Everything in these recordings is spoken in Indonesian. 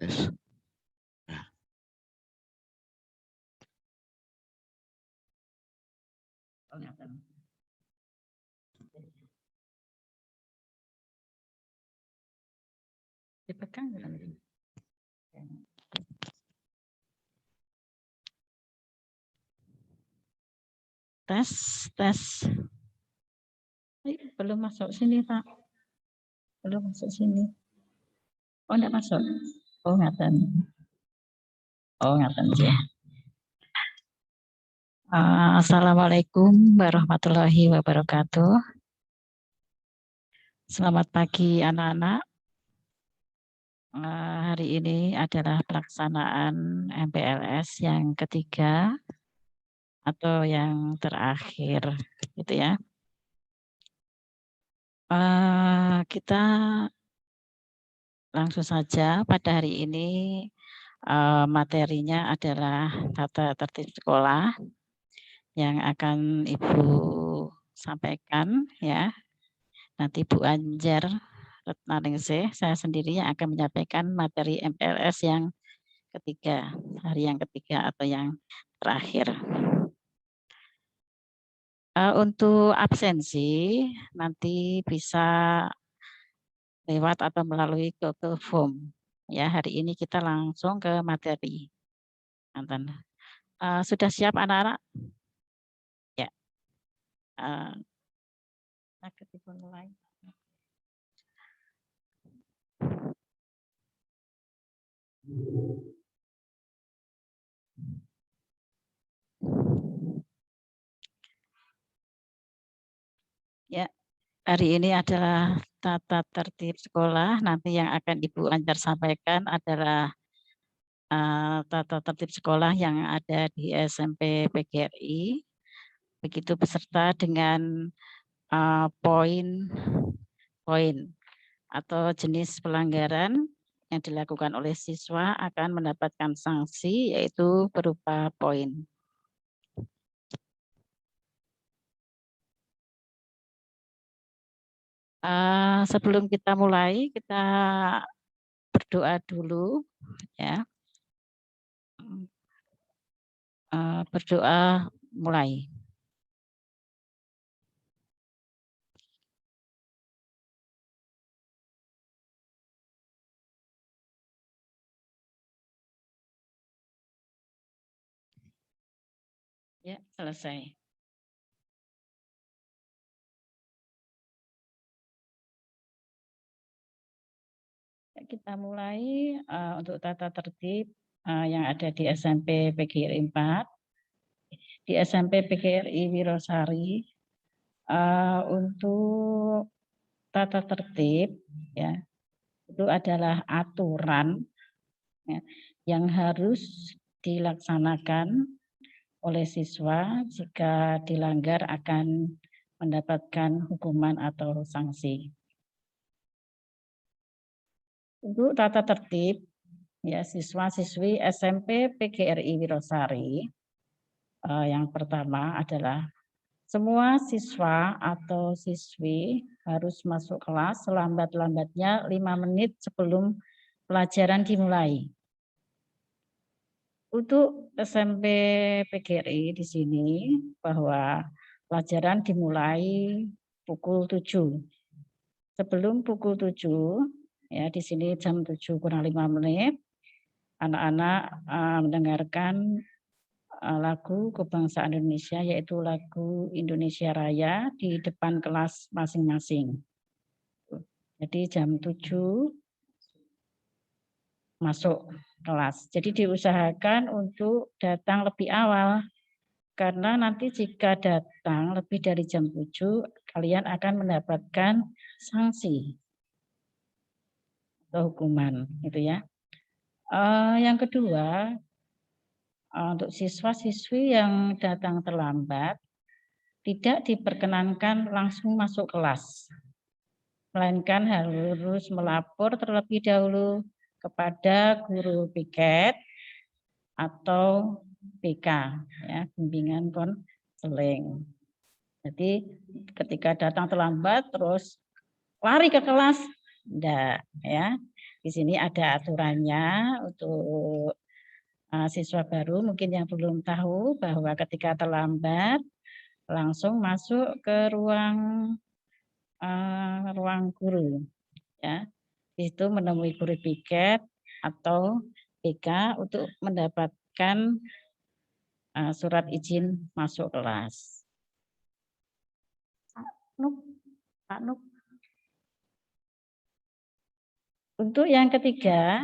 Tes. Nah. Dipegang tes. Belum masuk sini, Pak. Belum masuk sini. Oh, enggak masuk. Oh, ngaten. Ya. Assalamualaikum warahmatullahi wabarakatuh. Selamat pagi anak-anak. Hari ini adalah pelaksanaan MPLS yang ketiga atau yang terakhir, gitu ya. Kita langsung saja pada hari ini materinya adalah tata tertib sekolah yang akan Ibu sampaikan ya. Nanti Bu Anjar Retnaningsih, saya sendiri yang akan menyampaikan materi MPLS yang ketiga, hari yang ketiga atau yang terakhir. Untuk absensi nanti bisa lewat atau melalui Google Form. Ya, hari ini kita langsung ke materi. Sudah siap anak-anak? Ya. Mulai. Ya, hari ini adalah tata tertib sekolah. Nanti yang akan Ibu Anjar sampaikan adalah tata tertib sekolah yang ada di SMP PGRI. Begitu beserta dengan poin atau jenis pelanggaran yang dilakukan oleh siswa akan mendapatkan sanksi, yaitu berupa poin. Sebelum kita mulai, kita berdoa dulu, ya. Berdoa mulai. Ya, selesai. Kita mulai untuk tata tertib yang ada di SMP PGRI 4. Di SMP PGRI Wirosari, untuk tata tertib ya, itu adalah aturan ya, yang harus dilaksanakan oleh siswa. Jika dilanggar akan mendapatkan hukuman atau sanksi. Untuk tata tertib ya, siswa-siswi SMP PGRI Wirosari, yang pertama adalah semua siswa atau siswi harus masuk kelas selambat-lambatnya 5 menit sebelum pelajaran dimulai. Untuk SMP PGRI di sini bahwa pelajaran dimulai pukul 7. Sebelum pukul 7, ya di sini jam 7 kurang 5 menit, anak-anak mendengarkan lagu kebangsaan Indonesia, yaitu lagu Indonesia Raya di depan kelas masing-masing. Jadi jam 7 masuk kelas. Jadi diusahakan untuk datang lebih awal, karena nanti jika datang lebih dari jam 7, kalian akan mendapatkan sanksi atau hukuman, gitu ya. Yang kedua, untuk siswa-siswi yang datang terlambat, tidak diperkenankan langsung masuk kelas, melainkan harus melapor terlebih dahulu kepada guru piket atau BK, ya, bimbingan konseling. Jadi ketika datang terlambat terus lari ke kelas, enggak, ya. Di sini ada aturannya untuk siswa baru mungkin yang belum tahu bahwa ketika terlambat langsung masuk ke ruang guru ya. Itu menemui guru piket atau BK untuk mendapatkan surat izin masuk kelas. Pak Nuk. Untuk yang ketiga,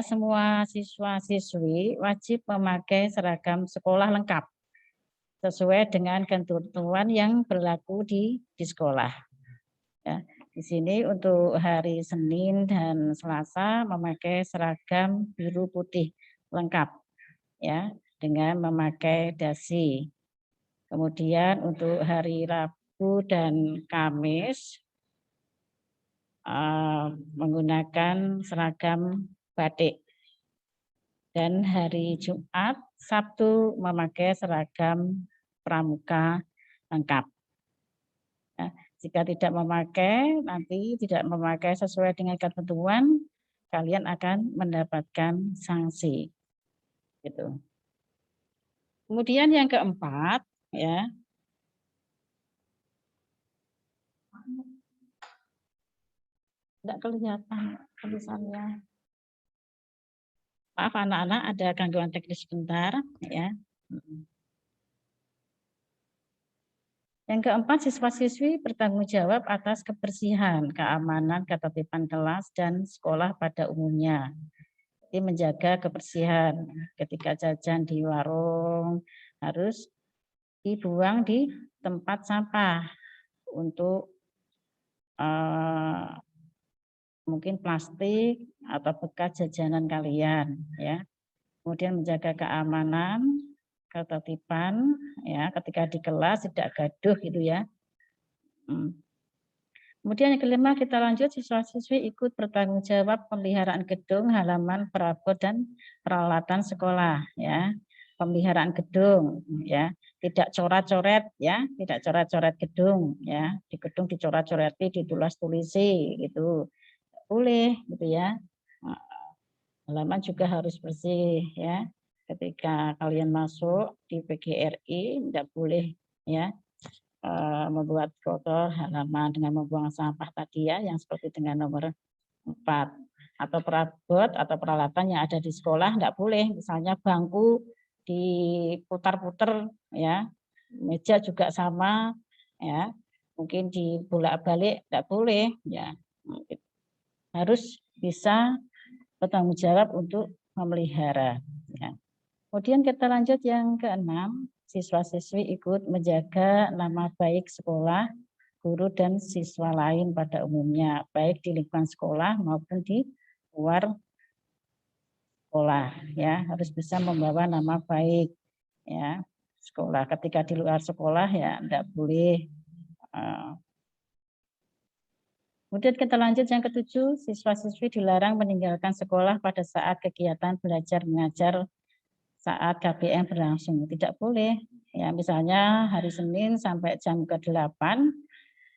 semua siswa-siswi wajib memakai seragam sekolah lengkap sesuai dengan ketentuan yang berlaku di sekolah. Ya, di sini untuk hari Senin dan Selasa memakai seragam biru putih lengkap, ya, dengan memakai dasi. Kemudian untuk hari Rabu dan Kamis menggunakan seragam batik. Dan hari Jumat, Sabtu memakai seragam pramuka lengkap. Ya, jika tidak memakai sesuai dengan ketentuan, kalian akan mendapatkan sanksi. Gitu. Kemudian yang keempat, ya. Tidak kelihatan tulisannya. Maaf anak-anak, ada gangguan teknis sebentar, ya. Yang keempat, siswa-siswi bertanggung jawab atas kebersihan, keamanan, ketertiban kelas, dan sekolah pada umumnya. Jadi menjaga kebersihan ketika jajan di warung harus dibuang di tempat sampah untuk mungkin plastik atau bekas jajanan kalian, ya. Kemudian menjaga keamanan, ketertiban, ya, ketika di kelas tidak gaduh gitu ya. Kemudian yang kelima, kita lanjut, siswa-siswi ikut bertanggung jawab pemeliharaan gedung, halaman, perabot, dan peralatan sekolah, ya. Pemeliharaan gedung, ya, tidak coret-coret, ya, tidak coret-coret gedung, ya. Di gedung dicoret-coreti, ditulis-tulisi, gitu, boleh, gitu ya. Halaman juga harus bersih, ya. Ketika kalian masuk di PGRI, tidak boleh, ya, membuat kotor halaman dengan membuang sampah tadi ya, yang seperti dengan nomor 4. Atau perabot atau peralatan yang ada di sekolah tidak boleh, misalnya bangku diputar-putar ya, meja juga sama ya, mungkin dibolak-balik tidak boleh ya. Harus bisa bertanggung jawab untuk memelihara ya. Kemudian kita lanjut yang keenam, siswa-siswi ikut menjaga nama baik sekolah, guru, dan siswa lain pada umumnya, baik di lingkungan sekolah maupun di luar sekolah. Ya, harus bisa membawa nama baik ya sekolah. Ketika di luar sekolah ya tidak boleh. Kemudian kita lanjut yang ketujuh, siswa-siswi dilarang meninggalkan sekolah pada saat kegiatan belajar mengajar saat KBM berlangsung. Tidak boleh. Ya, misalnya hari Senin sampai jam ke-8,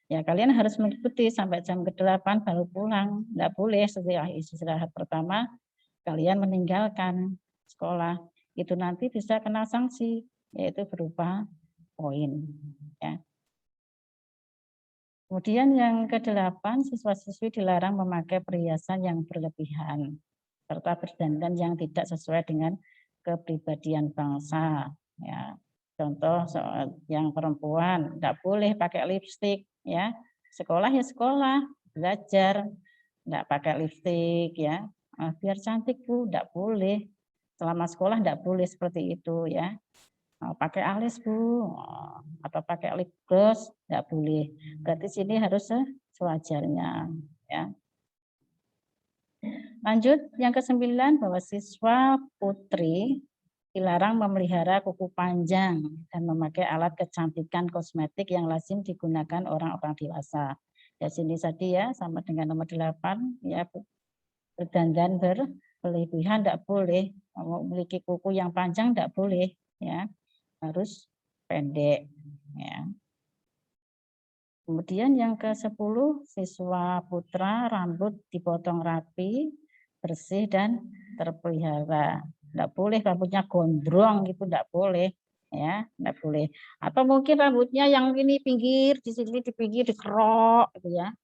ya kalian harus mengikuti sampai jam ke-8 baru pulang. Tidak boleh setelah istirahat pertama kalian meninggalkan sekolah. Itu nanti bisa kena sanksi, yaitu berupa poin. Ya. Kemudian yang ke-8, siswa-siswi dilarang memakai perhiasan yang berlebihan serta berdandan yang tidak sesuai dengan kepribadian bangsa. Ya. Contoh yang perempuan tidak boleh pakai lipstik, ya. Sekolah ya sekolah, belajar tidak pakai lipstik, ya. Biar cantik Bu, tidak boleh. Selama sekolah tidak boleh seperti itu, ya. Pakai alis Bu, atau pakai lip gloss tidak boleh. Berarti sini harus sewajarnya, ya. Lanjut yang ke-9, bahwa siswa putri dilarang memelihara kuku panjang dan memakai alat kecantikan kosmetik yang lazim digunakan orang-orang dewasa. Ya sini tadi ya sama dengan nomor 8 ya Bu. berdandan berlebihan tidak boleh, memiliki kuku yang panjang tidak boleh, ya, harus pendek, ya. Kemudian yang ke-10, siswa putra rambut dipotong rapi, bersih dan terpelihara. Tidak boleh rambutnya gondrong gitu, tidak boleh, ya, tidak boleh. Atau mungkin rambutnya yang ini pinggir, di sini di pinggir dikerok gitu ya.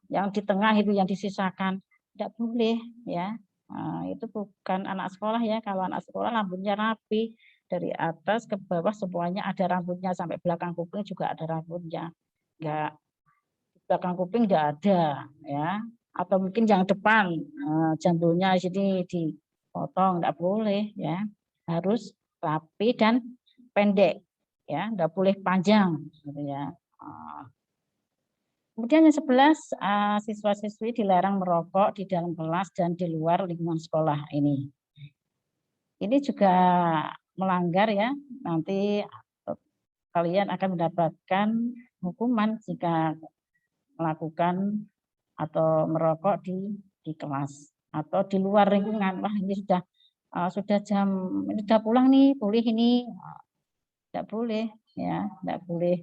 Yang di tengah itu yang disisakan, tidak boleh, ya. Nah, itu bukan anak sekolah ya. Kalau anak sekolah rambutnya rapi, dari atas ke bawah semuanya ada rambutnya, sampai belakang kuping juga ada rambutnya. Enggak, belakang kuping enggak ada, ya. Atau mungkin yang depan jambulnya sini dipotong, enggak boleh, ya. Harus rapi dan pendek, ya, enggak boleh panjang gitu ya. Kemudian yang 11, siswa-siswi dilarang merokok di dalam kelas dan di luar lingkungan sekolah ini. Ini juga melanggar ya, nanti kalian akan mendapatkan hukuman jika melakukan atau merokok di kelas atau di luar lingkungan. Wah, ini sudah jam, ini sudah pulang nih, boleh ini. Tidak boleh, ya, tidak boleh.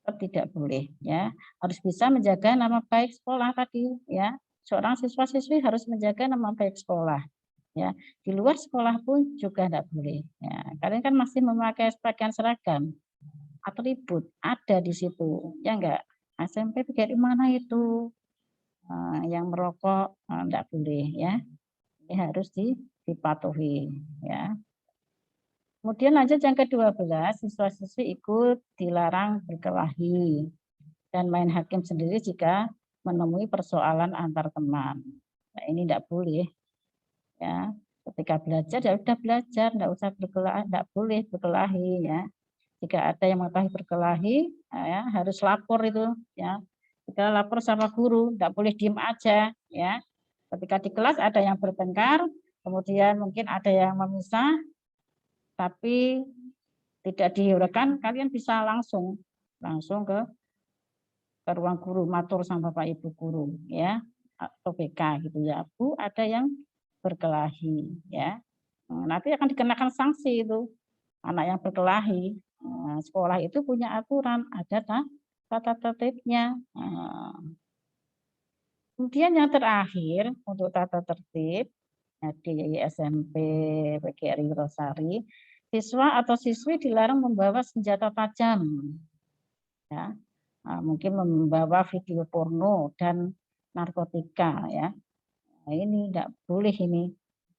Tetap tidak boleh, ya. Harus bisa menjaga nama baik sekolah tadi, ya. Seorang siswa-siswi harus menjaga nama baik sekolah, ya. Di luar sekolah pun juga tidak boleh, ya. Kalian kan masih memakai pakaian seragam, atribut ada di situ, ya enggak? SMP PGRI mana itu? Yang merokok enggak boleh, ya. Ini harus dipatuhi, ya. Kemudian lanjut yang ke-12, siswa-siswi ikut dilarang berkelahi dan main hakim sendiri jika menemui persoalan antar teman. Nah, ini tidak boleh, ya. Ketika belajar ya sudah belajar, tidak usah berkelahi, tidak boleh berkelahi, ya. Jika ada yang mengetahui berkelahi, ya, harus lapor itu, ya. Kita lapor sama guru, tidak boleh diem aja, ya. Ketika di kelas ada yang bertengkar, kemudian mungkin ada yang memisah, tapi tidak dihiraukan, kalian bisa langsung ke ruang guru, matur sama Bapak Ibu guru, ya, atau BK gitu ya. Bu, ada yang berkelahi, ya. Nanti akan dikenakan sanksi itu anak yang berkelahi. Sekolah itu punya aturan, ada tata tertibnya. Kemudian yang terakhir untuk tata tertib di SMP PGRI Rosari, siswa atau siswi dilarang membawa senjata tajam, ya. Mungkin membawa video porno dan narkotika, ya. Nah, ini tidak boleh ini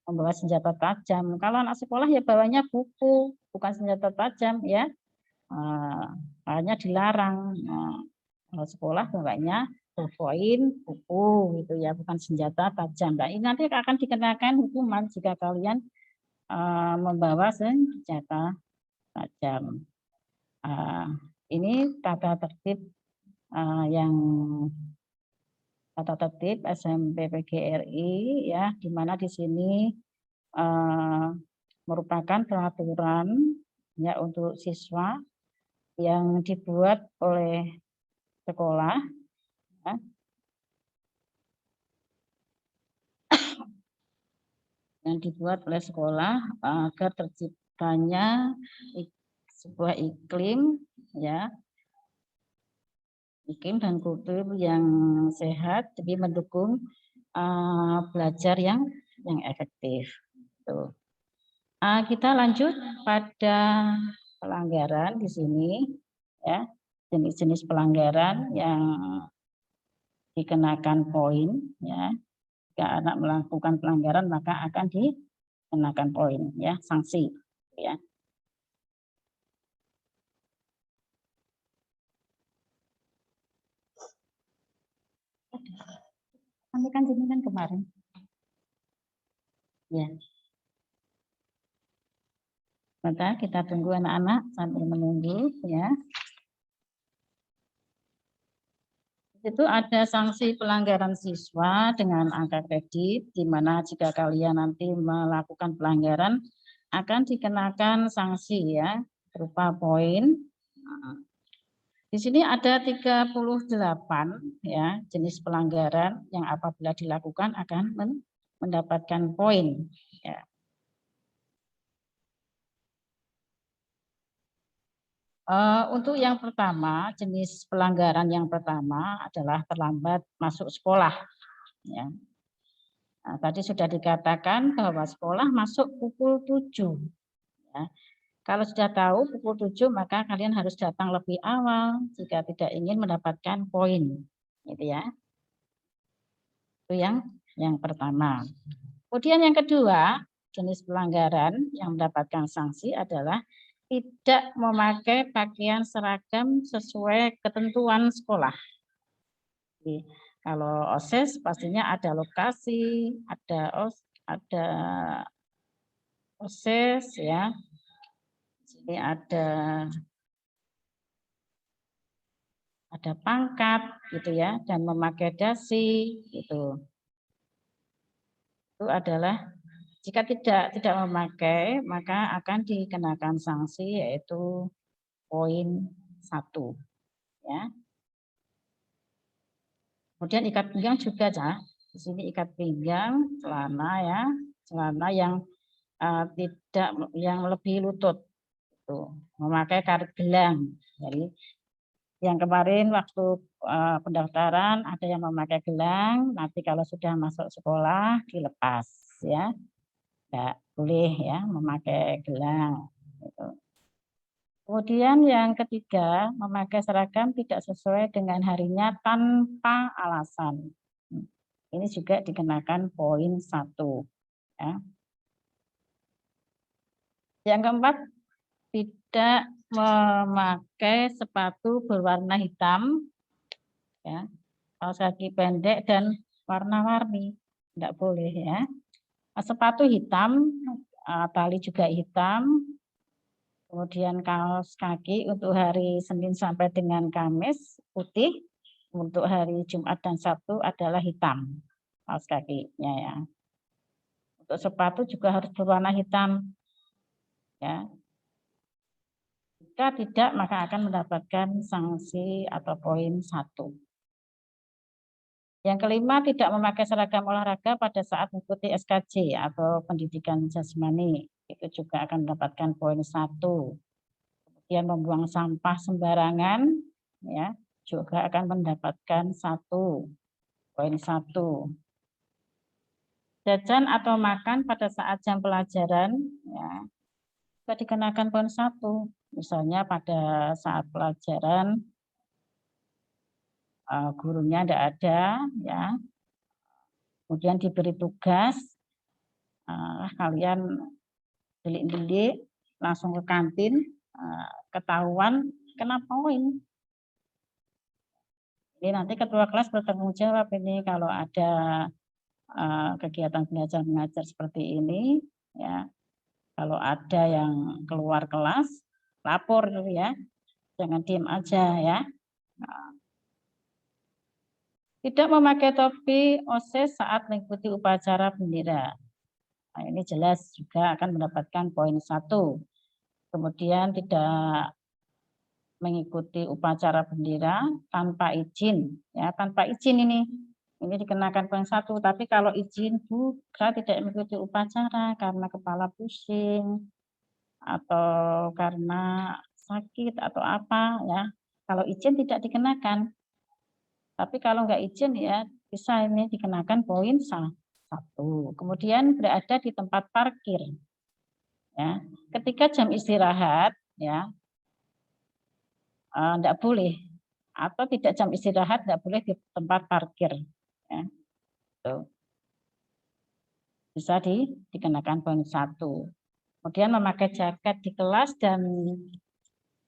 membawa senjata tajam. Kalau anak sekolah ya bawanya buku, bukan senjata tajam, ya. Hanya dilarang. Kalau sekolah bawanya poin, buku gitu ya, bukan senjata tajam. Nah, ini nanti akan dikenakan hukuman jika kalian membawa senjata tajam. Ini tata tertib yang tata tertib SMP PGRI, ya, di mana di sini merupakan peraturan ya untuk siswa yang dibuat oleh sekolah, ya. Yang dibuat oleh sekolah agar terciptanya sebuah iklim, ya, iklim dan kultur yang sehat, jadi mendukung belajar yang efektif. Tuh. Kita lanjut pada pelanggaran di sini, ya, jenis-jenis pelanggaran yang dikenakan poin, ya. Jika anak melakukan pelanggaran maka akan dikenakan poin, ya, sanksi, ya. Kami kan jenengan kemarin, ya. Maka kita tunggu anak-anak sambil menunggu, ya. Itu ada sanksi pelanggaran siswa dengan angka kredit, di mana jika kalian nanti melakukan pelanggaran akan dikenakan sanksi, ya, berupa poin. Di sini ada 38 ya jenis pelanggaran yang apabila dilakukan akan mendapatkan poin. Ya. Untuk yang pertama, jenis pelanggaran yang pertama adalah terlambat masuk sekolah. Ya. Nah, tadi sudah dikatakan bahwa sekolah masuk pukul 7. Ya. Kalau sudah tahu pukul 7, maka kalian harus datang lebih awal jika tidak ingin mendapatkan poin. Gitu ya. Itu yang pertama. Kemudian yang kedua, jenis pelanggaran yang mendapatkan sanksi adalah tidak memakai pakaian seragam sesuai ketentuan sekolah. Jadi, kalau OSIS pastinya ada lokasi, ada OSIS ya. Ini ada pangkat gitu ya, dan memakai dasi gitu. Itu adalah jika tidak memakai, maka akan dikenakan sanksi yaitu poin 1 ya. Kemudian ikat pinggang juga ya. Di sini ikat pinggang celana ya, celana yang tidak yang lebih lutut. Tuh, memakai karet gelang. Jadi yang kemarin waktu pendaftaran ada yang memakai gelang, nanti kalau sudah masuk sekolah dilepas ya. Enggak boleh ya memakai gelang. Gitu. Kemudian yang ketiga, memakai seragam tidak sesuai dengan harinya tanpa alasan. Ini juga dikenakan poin 1. Ya. Yang keempat, tidak memakai sepatu berwarna hitam, ya, kaos kaki pendek dan warna-warni, tidak boleh ya. Sepatu hitam, tali juga hitam. Kemudian kaos kaki untuk hari Senin sampai dengan Kamis putih, untuk hari Jumat dan Sabtu adalah hitam kaos kakinya ya. Untuk sepatu juga harus berwarna hitam ya. Jika tidak maka akan mendapatkan sanksi atau poin 1. Yang kelima, tidak memakai seragam olahraga pada saat mengikuti SKJ atau pendidikan jasmani, itu juga akan mendapatkan poin 1. Kemudian membuang sampah sembarangan ya juga akan mendapatkan 1 poin 1. Jajan atau makan pada saat jam pelajaran ya bisa dikenakan poin 1. Misalnya pada saat pelajaran gurunya tidak ada ya, kemudian diberi tugas, kalian delik-delik langsung ke kantin, ketahuan kena poin. Jadi nanti ketua kelas bertanggung jawab ini kalau ada kegiatan belajar mengajar seperti ini ya. Kalau ada yang keluar kelas, lapor ya, jangan diam aja ya. Tidak memakai topi OSIS saat mengikuti upacara bendera. Nah, ini jelas juga akan mendapatkan poin 1. Kemudian tidak mengikuti upacara bendera tanpa izin ya, tanpa izin ini dikenakan poin 1. Tapi kalau izin juga tidak mengikuti upacara karena kepala pusing atau karena sakit atau apa ya, kalau izin tidak dikenakan. Tapi kalau enggak izin ya bisa ini dikenakan poin 1. Kemudian berada di tempat parkir ya, ketika jam istirahat ya enggak boleh, atau tidak jam istirahat enggak boleh di tempat parkir ya. Tuh. Bisa dikenakan poin 1. Kemudian memakai jaket di kelas dan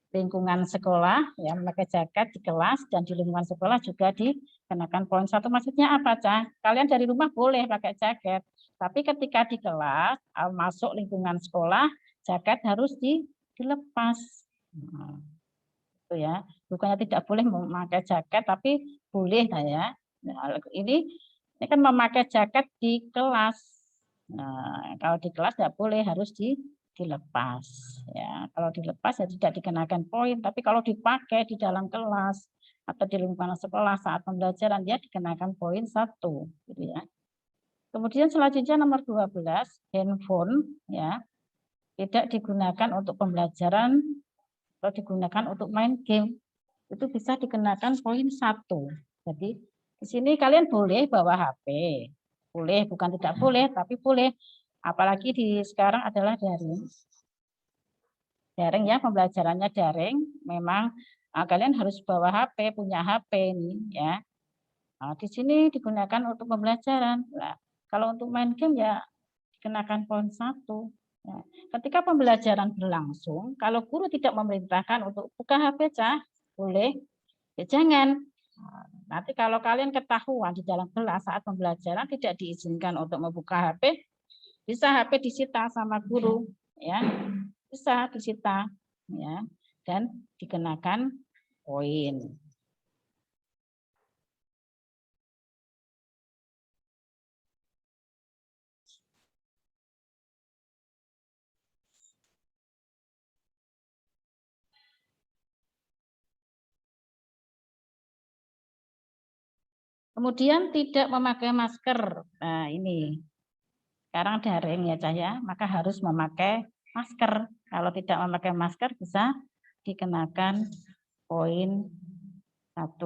lingkungan sekolah ya, memakai jaket di kelas dan di lingkungan sekolah juga dikenakan poin 1. Maksudnya apa, Cah? Kalian dari rumah boleh pakai jaket, tapi ketika di kelas masuk lingkungan sekolah, jaket harus dilepas. Nah, itu ya. Bukannya tidak boleh memakai jaket, tapi boleh lah ya. Nah, ini kan memakai jaket di kelas. Nah, kalau di kelas tidak boleh, harus dilepas ya. Kalau dilepas ya tidak dikenakan poin, tapi kalau dipakai di dalam kelas atau di lingkungan sekolah saat pembelajaran dia dikenakan poin 1 gitu ya. Kemudian selanjutnya nomor 12, handphone ya tidak digunakan untuk pembelajaran atau digunakan untuk main game. Itu bisa dikenakan poin 1. Jadi di sini kalian boleh bawa HP. Boleh, bukan tidak boleh, tapi boleh. Apalagi di sekarang adalah daring. Daring ya, pembelajarannya daring. Memang kalian harus bawa HP, punya HP ini ya. Nah, di sini digunakan untuk pembelajaran. Nah, kalau untuk main game ya dikenakan poin 1. Ya. Ketika pembelajaran berlangsung, kalau guru tidak memerintahkan untuk buka HP cah, boleh, ya jangan. Nanti kalau kalian ketahuan di dalam kelas saat pembelajaran tidak diizinkan untuk membuka HP, bisa HP disita sama guru, ya, bisa disita, ya, dan dikenakan poin. Kemudian tidak memakai masker. Nah, ini sekarang daring ya Cahya, maka harus memakai masker. Kalau tidak memakai masker bisa dikenakan poin 1.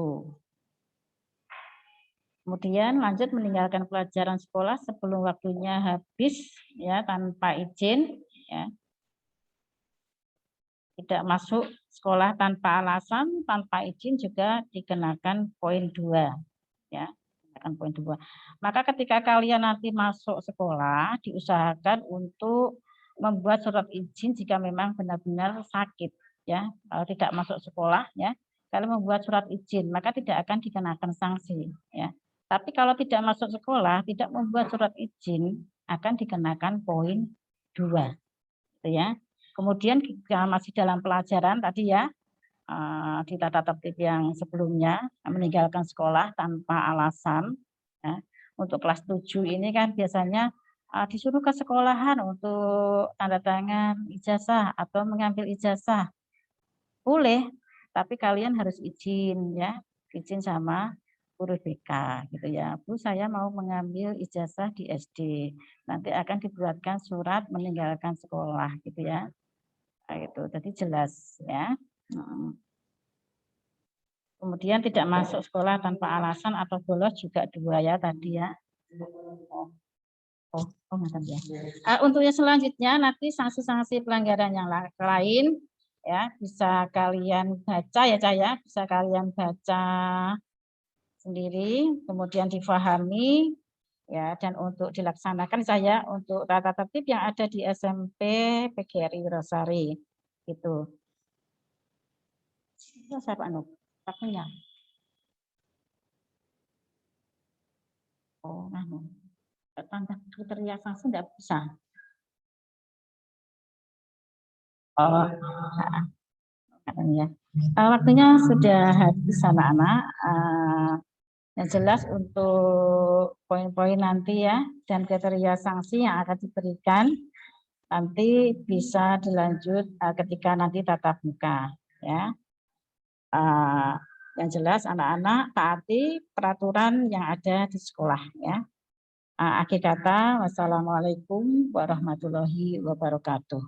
Kemudian lanjut meninggalkan pelajaran sekolah sebelum waktunya habis ya tanpa izin ya. Tidak masuk sekolah tanpa alasan, tanpa izin juga dikenakan poin 2 ya. Poin 2. Maka ketika kalian nanti masuk sekolah diusahakan untuk membuat surat izin jika memang benar-benar sakit ya. Kalau tidak masuk sekolah ya, kalau membuat surat izin maka tidak akan dikenakan sanksi ya. Tapi kalau tidak masuk sekolah, tidak membuat surat izin akan dikenakan poin 2 gitu ya. Kemudian jika masih dalam pelajaran tadi ya, di tata tertib yang sebelumnya meninggalkan sekolah tanpa alasan ya. Untuk kelas 7 ini kan biasanya disuruh ke sekolahan untuk tanda tangan ijazah atau mengambil ijazah. Boleh, tapi kalian harus izin ya, izin sama guru BK gitu ya. Bu, saya mau mengambil ijazah di SD. Nanti akan dibuatkan surat meninggalkan sekolah gitu ya. Nah, itu jadi jelas ya. Kemudian tidak masuk sekolah tanpa alasan atau bolos juga 2 ya tadi ya. Ya. Untuk yang selanjutnya nanti sanksi-sanksi pelanggaran yang lain ya bisa kalian baca ya Cah ya, bisa kalian baca sendiri, kemudian difahami ya dan untuk dilaksanakan saya untuk tata tertib yang ada di SMP PGRI Wirasari itu. Saya Pak Nuk, pakunya. Oh, tanda kriteria sanksi tidak bisa. Oh, ya. Waktunya sudah habis anak-anak. Yang jelas untuk poin-poin nanti ya dan kriteria sanksi yang akan diberikan nanti bisa dilanjut ketika nanti tatap muka ya. Yang jelas anak-anak taati peraturan yang ada di sekolah ya. Akhir kata, wassalamualaikum warahmatullahi wabarakatuh.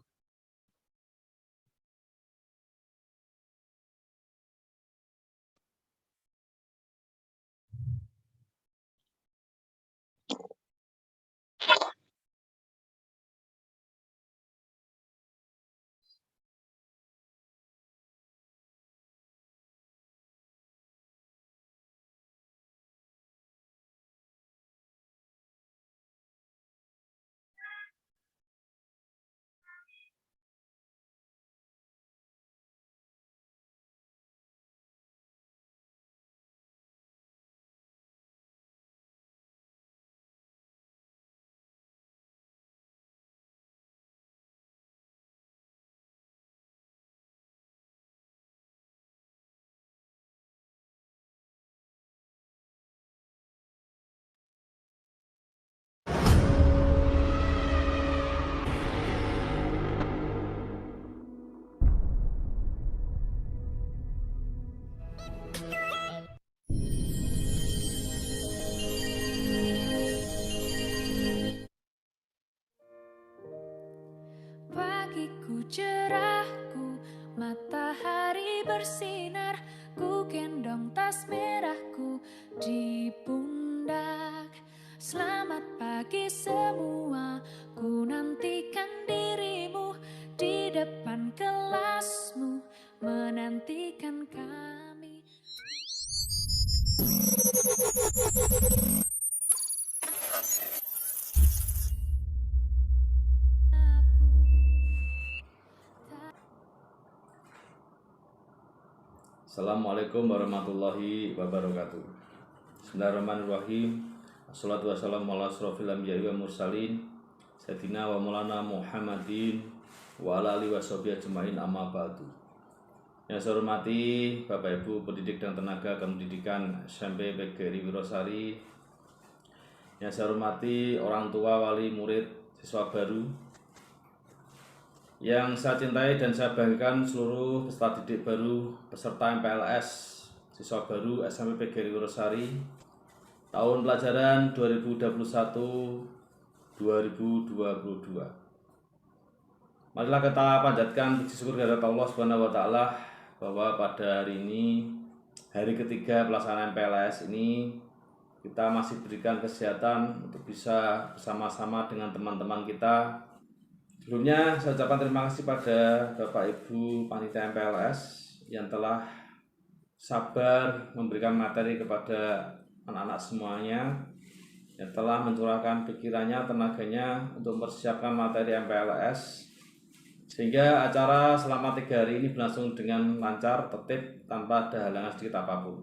cerahku, matahari bersinar, ku gendong tas merahku di pundak. Selamat pagi semua, ku nantikan dirimu di depan kelasmu, menantikan kami. Assalamualaikum warahmatullahi wabarakatuh. Bismillahirrahmanirrahim. Assalatu wassalamu ala asrofil anbiya'i wa mursalin Sayyidina wa maulana Muhammadin wa ala alihi wa sahbihi ajma'in, amma ba'du. Yang saya hormati Bapak Ibu pendidik dan tenaga kependidikan SMP PGRI Wirosari. Yang saya hormati orang tua, wali, murid, siswa baru. Yang saya cintai dan saya banggakan seluruh peserta didik baru, peserta MPLS, siswa baru SMP PGRI Wirosari tahun pelajaran 2021-2022. Marilah kita panjatkan puji syukur kehadirat Allah Subhanahu wa taala bahwa pada hari ini, hari ketiga pelaksanaan MPLS ini, kita masih berikan kesehatan untuk bisa bersama-sama dengan teman-teman kita. Sebelumnya saya ucapkan terima kasih pada Bapak Ibu Panitia MPLS yang telah sabar memberikan materi kepada anak-anak semuanya, yang telah mencurahkan pikirannya, tenaganya untuk mempersiapkan materi MPLS, sehingga acara selama 3 hari ini berlangsung dengan lancar, tertib, tanpa ada halangan sedikit apapun.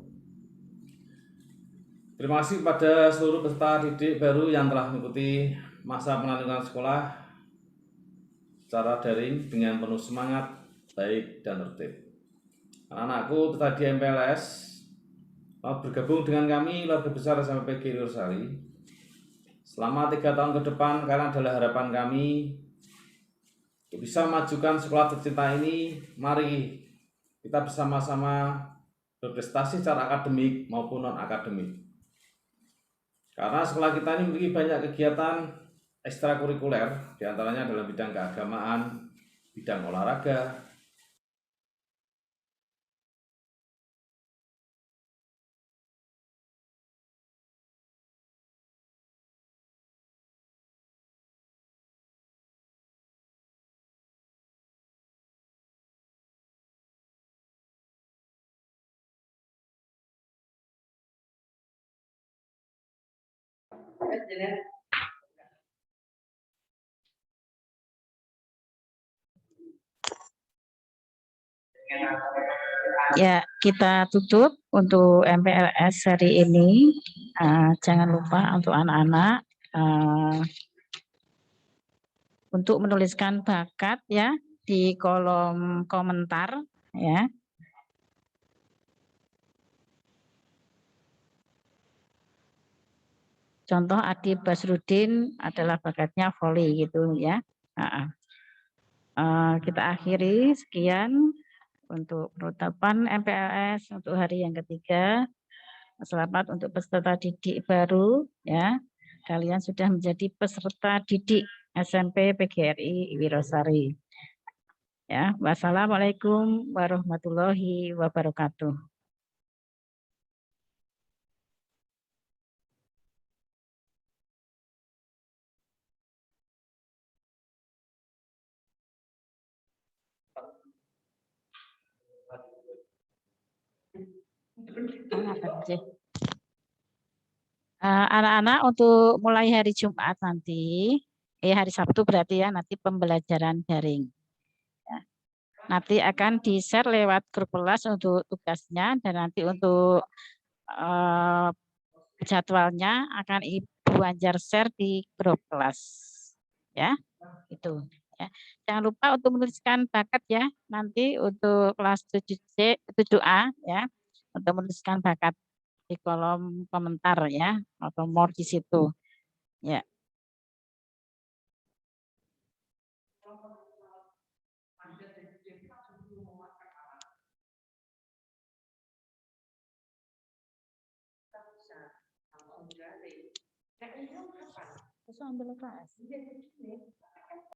Terima kasih kepada seluruh peserta didik baru yang telah mengikuti masa penanggungan sekolah secara daring dengan penuh semangat, baik dan tertib. Anak-anakku peserta di MPLS mau bergabung dengan kami keluarga besar SMP PGRI Wirosari selama 3 tahun ke depan, karena adalah harapan kami untuk bisa memajukan sekolah tercinta ini. Mari kita bersama-sama berprestasi secara akademik maupun non-akademik, karena sekolah kita ini memiliki banyak kegiatan ekstrakurikuler, diantaranya dalam bidang keagamaan, bidang olahraga, Ya, kita tutup untuk MPLS hari ini. Jangan lupa untuk anak-anak untuk menuliskan bakat ya di kolom komentar ya. Contoh Adi Basrudin adalah bakatnya voli gitu ya. Kita akhiri sekian untuk penetapan MPLS untuk hari yang ketiga. Selamat untuk peserta didik baru ya. Kalian sudah menjadi peserta didik SMP PGRI Wirosari. Ya, wassalamualaikum warahmatullahi wabarakatuh. Anak-anak untuk mulai hari Jumat nanti, hari Sabtu berarti ya, nanti pembelajaran daring. Ya. Nanti akan di-share lewat grup kelas untuk tugasnya, dan nanti untuk jadwalnya akan Ibu Anjar share di grup kelas. Ya, itu. Ya. Jangan lupa untuk menuliskan bakat ya, nanti untuk kelas 7C, 7A ya, untuk menuliskan bakat di kolom komentar ya, atau more di situ. Ya. Terus ambil kelas.